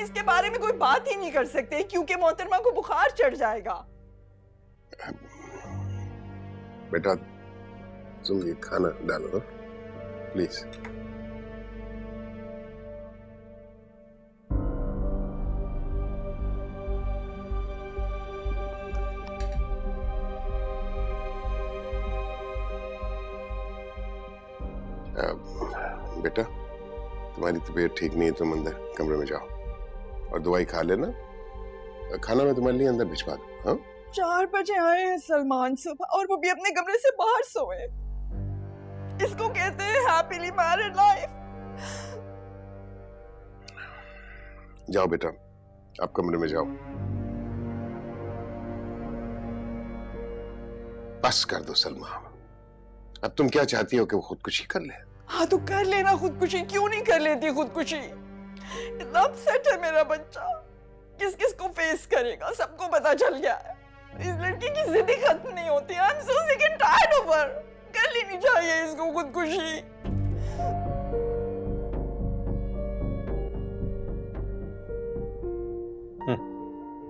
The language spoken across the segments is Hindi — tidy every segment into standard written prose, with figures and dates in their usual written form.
इसके बारे में कोई बात ही नहीं कर सकते क्योंकि मोहतरमा को बुखार चढ़ जाएगा। बेटा तुम ये खाना डालो प्लीज। बेटा तुम्हारी तबीयत ठीक नहीं है, तुम अंदर कमरे में जाओ और दवाई खा लेना। खाना मैं तुम्हारे लिए अंदर भिजवा दूं। हाँ 4 बजे आए हैं सलमान सुबह और वो भी अपने कमरे से बाहर सोए। इसको कहते हैं हैप्पीली मैरिड लाइफ। जाओ बेटा आप कमरे में जाओ। बस कर दो सलमा, अब तुम क्या चाहती हो कि वो खुदकुशी कर ले? हाँ तो कर लेना खुदकुशी, क्यों नहीं कर लेती खुदकुशी? इतना अपसेट है मेरा बच्चा, किस किस को फेस करेगा, सबको पता चल गया है। इस लड़की की जिद ही खत्म नहीं होती। I am so sick and tired of her. कर लेनी चाहिए इसको खुदकुशी।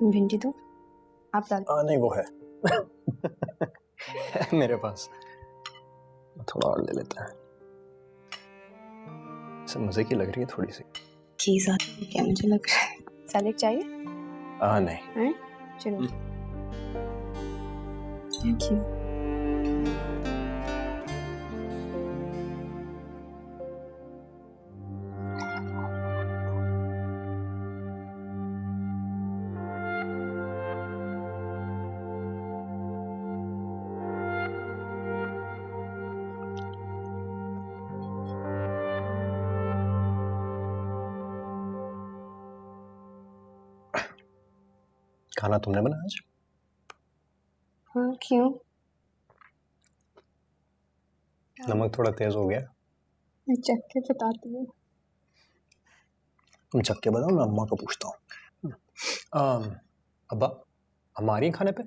भिंडी दो आप डाल। नहीं वो है मेरे पास, थोड़ा और ले लेते हैं। इसे मजे की लग रही है थोड़ी सी। क्या मुझे लग रहा है सैलेड चाहिए? नहीं है चलो थैंक यू। खाना तुमने बनाया आज? हाँ क्यों? नमक थोड़ा तेज हो गया। मैं चख के बताती हूँ। तुम चख के बताओ, मैं अम्मा को पूछता हूँ। अब्बा हमारी खाने पे?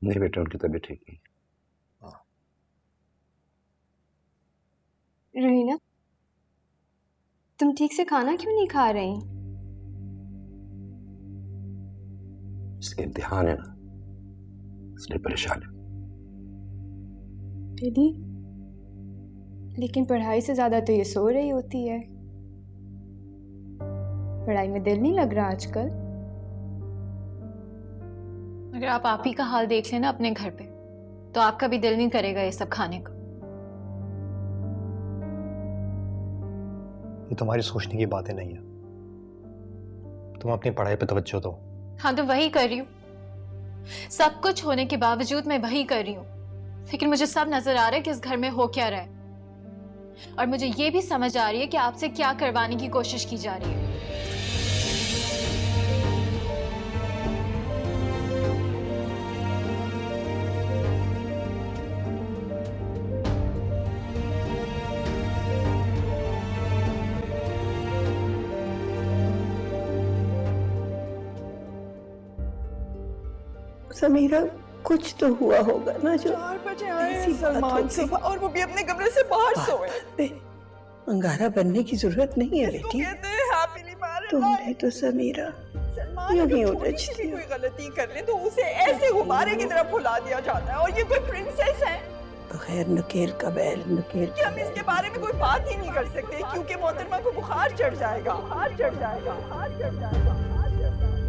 नहीं बेटा उनकी तबीयत ठीक नहीं। रहीना तुम ठीक से खाना क्यों नहीं खा रही? इसके इम्तिहान है ना, इसलिए परेशान है। दीदी लेकिन पढ़ाई से ज्यादा तो ये सो रही होती है। पढ़ाई में दिल नहीं लग रहा आजकल? अगर आप ही का हाल देख लेना अपने घर पे तो आपका भी दिल नहीं करेगा ये सब खाने को। ये तुम्हारी सोचने की बातें नहीं है, तुम अपनी पढ़ाई पे तवज्जो दो। हाँ तो वही कर रही हूँ, सब कुछ होने के बावजूद मैं वही कर रही हूँ। लेकिन मुझे सब नजर आ रहा है कि इस घर में हो क्या रहा है, और मुझे ये भी समझ आ रही है कि आपसे क्या करवाने की कोशिश की जा रही है। समीरा कुछ तो हुआ होगा ना जो 4 बजे आए हैं सलमान सुबह और वो भी अपने कमरे से बाहर सोए। अंगारा बनने की जरूरत नहीं है इसको बेटी। कहते हैं हैप्पीली मैरिड तुमने लाइफ। तो समीरा सलमान यूं ही अगर छोटी उलझती सी हो। कोई गलती कर ले तो उसे ऐसे गुब्बारे की तरह फुला दिया जाता है, और ये कोई प्रिंसेस है बगैर नकेल का बैल नकेल कि हम इसके बारे में कोई बात ही नहीं कर सकते क्योंकि मोहतरमा को बुखार चढ़ जाएगा। बुखार चढ़ जाएगा, बुखार चढ़ जाएगा, बुखार चढ़ जाएगा।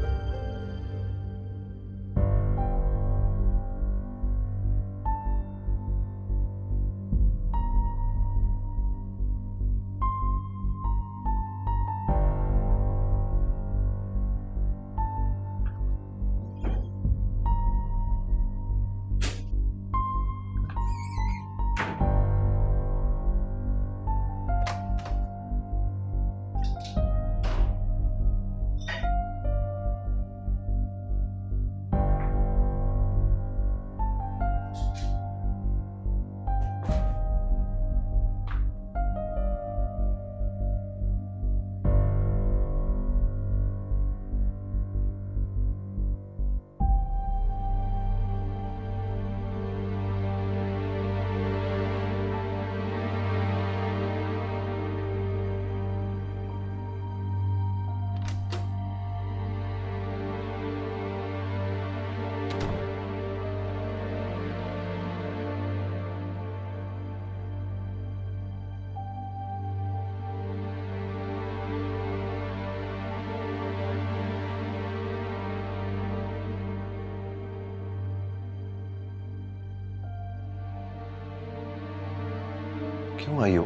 क्यों आई हो?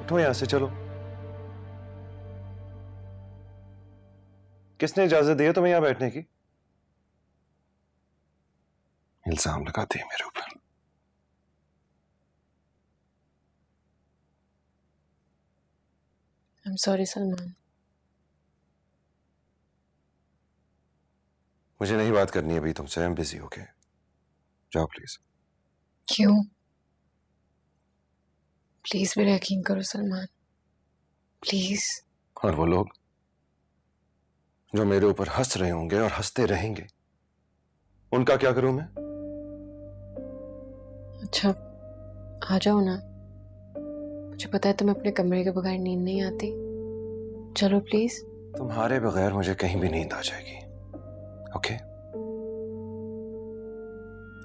उठो यहां से, चलो। किसने इजाजत दी है तुम्हें यहां बैठने की? इल्जाम लगाती है मेरे ऊपर। I'm sorry, Salman. मुझे नहीं बात करनी है अभी तुमसे, I'm busy, okay? जाओ प्लीज। क्यों? प्लीज मेरा यकीन करो सलमान, प्लीज। और वो लोग जो मेरे ऊपर हंस रहे होंगे और हंसते रहेंगे, उनका क्या करूं मैं? अच्छा, आ जाओ ना। मुझे पता है तुम्हें अपने कमरे के बगैर नींद नहीं आती। चलो प्लीज। तुम्हारे बगैर मुझे कहीं भी नींद आ जाएगी, okay?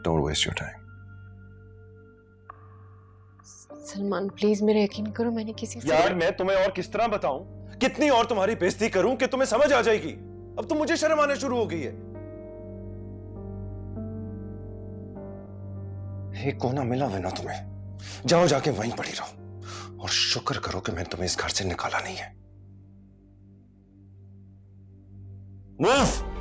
Don't waste your time. Salman please मेरा यकीन करो, मैंने किसी से... यार मैं तुम्हें और किस तरह बताऊं? कितनी और तुम्हारी बेइज्जती करूं कि तुम्हें समझ आ जाएगी? अब तो मुझे शर्म आने शुरू हो गई है। एक कोना मिला हुआ ना तुम्हें, जाओ जाके वहीं पड़ी रहो और शुक्र करो कि मैंने तुम्हें इस घर से निकाला नहीं है। मूव!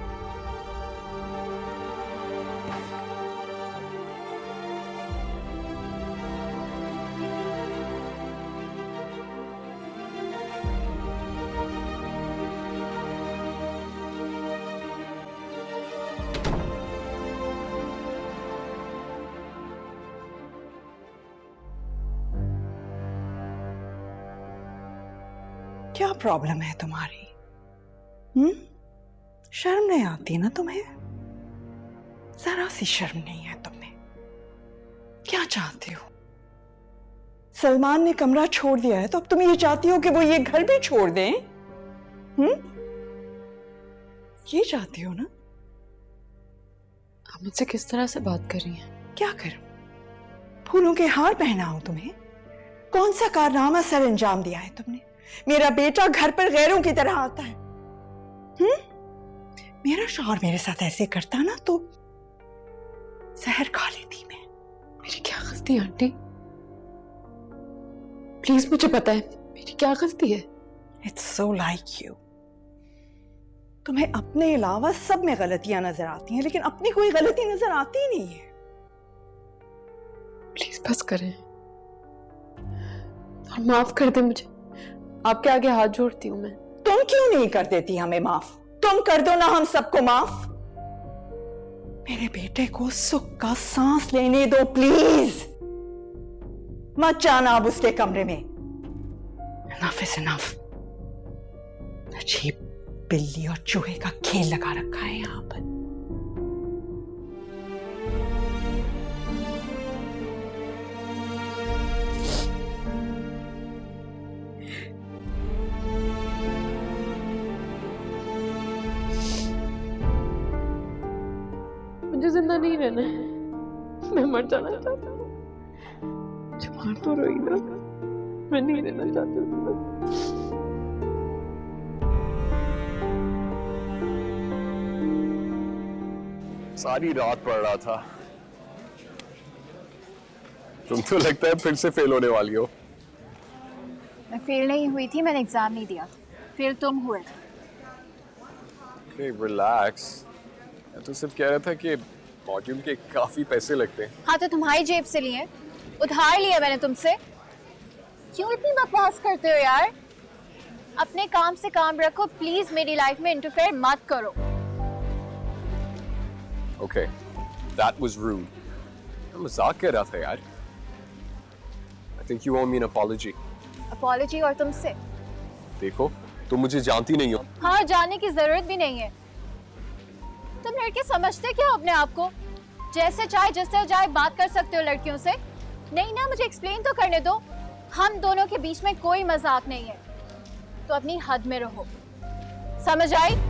क्या प्रॉब्लम है तुम्हारी? शर्म नहीं आती ना तुम्हें? जरा सी शर्म नहीं है तुम्हें? क्या चाहते हो? सलमान ने कमरा छोड़ दिया है तो अब तुम ये चाहती हो कि वो ये घर भी छोड़ दें? ये चाहती हो ना? आप मुझसे किस तरह से बात कर रही हैं? क्या करूं? फूलों के हार पहनाऊं तुम्हें? कौन सा कारनामा सर अंजाम दिया है तुमने? मेरा बेटा घर पर गैरों की तरह आता है। मेरा शौहर मेरे साथ ऐसे करता ना तो जहर खा लेती मैं। मेरी क्या गलती है आंटी? प्लीज मुझे पता है मेरी क्या गलती है। It's so like you. तुम्हें अपने अलावा सब में गलतियां नजर आती हैं, लेकिन अपनी कोई गलती नजर आती नहीं है। प्लीज बस करें और माफ कर दे मुझे। आपके आगे हाथ जोड़ती हूँ मैं। तुम क्यों नहीं कर देती हमें माफ? तुम कर दो ना हम सबको माफ। मेरे बेटे को सुख का सांस लेने दो प्लीज। मत जाना अब उसके कमरे में। Enough is enough। अजीब बिल्ली और चूहे का खेल लगा रखा है यहां पर। मुझे जिंदा नहीं रहना है, मैं मर जाना चाहता हूँ। मुझे मार तो रोई ना, मैं नहीं रहना चाहती हूँ। सारी रात पढ़ रहा था। तुम तो लगता है फिर से फेल होने वाली हो। मैं फेल नहीं हुई थी, मैंने एग्जाम नहीं दिया। फेल तुम हुए थे। रिलैक्स। मैं तो सिर्फ कह रहा था कि मॉड्यूल के काफी पैसे लगते हैं। हाँ तो तुम्हारी जेब से लिए, उधार लिया मैंने तुमसे। क्यों इतनी बकवास करते हो यार? अपने काम से काम रखो प्लीज, मेरी लाइफ में इंटरफेयर मत करो। Okay, that was rude. मैं मजाक कर रहा था यार। I think you owe me an apology. Apology और तुमसे? देखो, तुम मुझे जानती नहीं हो। हाँ, जानने की जरूरत भी नहीं है। तुम लड़के समझते क्या हो अपने आप को? जैसे चाहे जिससे चाहे बात कर सकते हो लड़कियों से। नहीं ना, मुझे एक्सप्लेन तो करने दो। हम दोनों के बीच में कोई मजाक नहीं है, तो अपनी हद में रहो। समझ आई?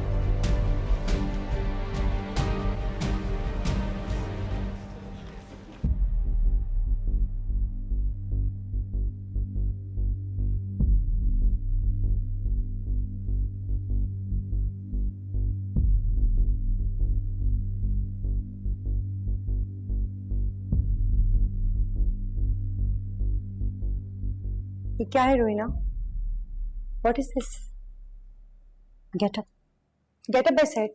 ये क्या है Rohina? What is this? Get up. Get up, I said.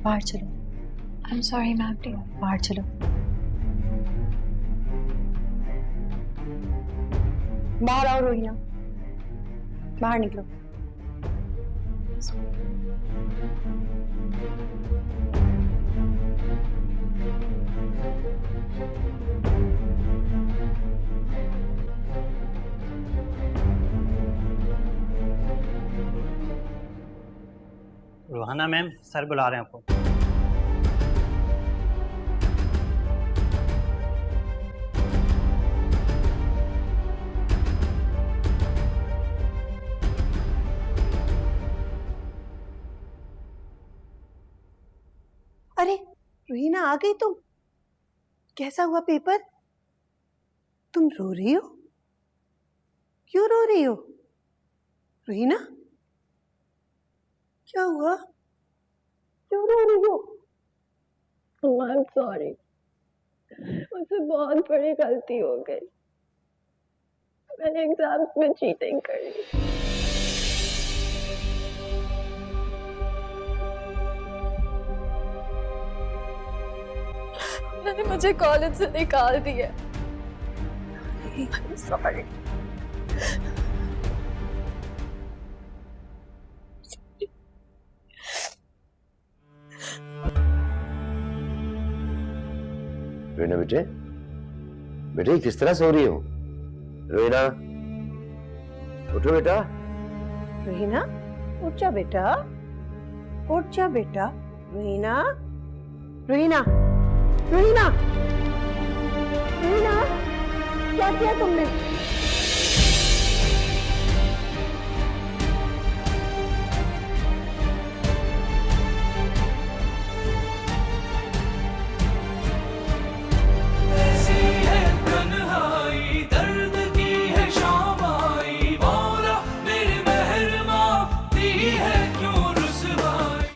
बाहर चलो. I'm sorry, ma'am. बाहर चलो. बाहर आओ रोहिना. बाहर निकलो. रोहाना मैम, सर बुला रहे हैं आपको। अरे रोहिना, आ गई तुम? कैसा हुआ पेपर? तुम रो रही हो? क्यों रो रही हो रोहिना? क्या हुआ? क्यों रो रही हो? I'm sorry. मुझसे बहुत बड़ी गलती हो गई। मैंने एग्जाम्स में चीटिंग कर ली। उन्होंने मुझे कॉलेज से निकाल दिया। I'm sorry. रोहिना बेटे, बेटे किस तरह सो रही हो? रोहिना, उठो बेटा। रोहिना, उठ जा बेटा, उठ जा बेटा। रोहिना, रोहिना, रोहिना, रोहिना, क्या किया तुमने?